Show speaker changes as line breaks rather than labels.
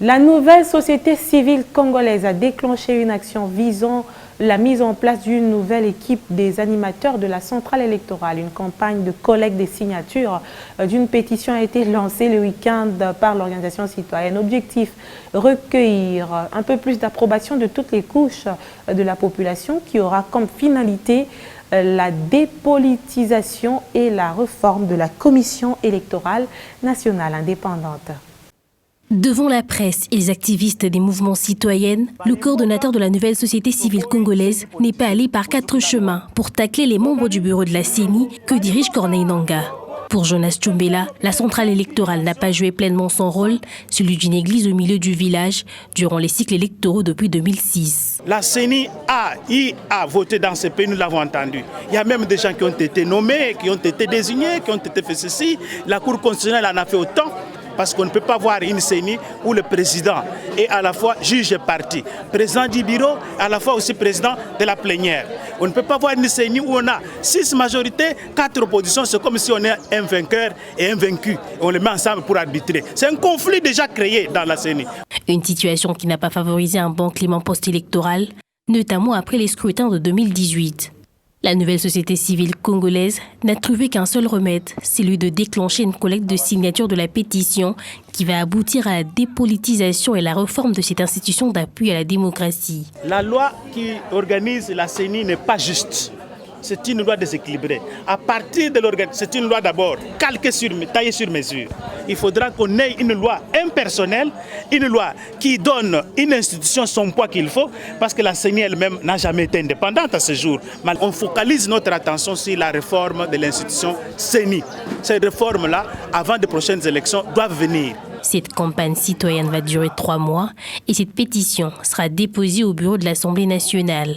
La nouvelle société civile congolaise a déclenché une action visant la mise en place d'une nouvelle équipe des animateurs de la centrale électorale. Une campagne de collecte des signatures d'une pétition a été lancée le week-end par l'organisation citoyenne. Objectif, recueillir un peu plus d'approbation de toutes les couches de la population qui aura comme finalité la dépolitisation et la réforme de la commission électorale nationale indépendante.
Devant la presse et les activistes des mouvements citoyens, le coordonnateur de la nouvelle société civile congolaise n'est pas allé par 4 chemins pour tacler les membres du bureau de la CENI que dirige Corneille Nangaa. Pour Jonas Tchombela, la centrale électorale n'a pas joué pleinement son rôle, celui d'une église au milieu du village, durant les cycles électoraux depuis 2006.
La CENI a voté dans ce pays, nous l'avons entendu. Il y a même des gens qui ont été nommés, qui ont été désignés, qui ont été fait ceci. La Cour constitutionnelle en a fait autant. Parce qu'on ne peut pas voir une CENI où le président est à la fois juge et parti, président du bureau, à la fois aussi président de la plénière. On ne peut pas voir une CENI où on a 6 majorités, 4 oppositions. C'est comme si on est un vainqueur et un vaincu. On les met ensemble pour arbitrer. C'est un conflit déjà créé dans la CENI.
Une situation qui n'a pas favorisé un bon climat post-électoral, notamment après les scrutins de 2018. La nouvelle société civile congolaise n'a trouvé qu'un seul remède, celui de déclencher une collecte de signatures de la pétition qui va aboutir à la dépolitisation et la réforme de cette institution d'appui à la démocratie.
La loi qui organise la CENI n'est pas juste. C'est une loi déséquilibrée. À partir de l'organisation, c'est une loi d'abord taillée sur mesure. Il faudra qu'on ait une loi impersonnelle, une loi qui donne une institution son poids qu'il faut, parce que la CENI elle-même n'a jamais été indépendante à ce jour. Mais on focalise notre attention sur la réforme de l'institution CENI. Ces réformes-là, avant de prochaines élections, doivent venir.
Cette campagne citoyenne va durer 3 mois et cette pétition sera déposée au bureau de l'Assemblée nationale.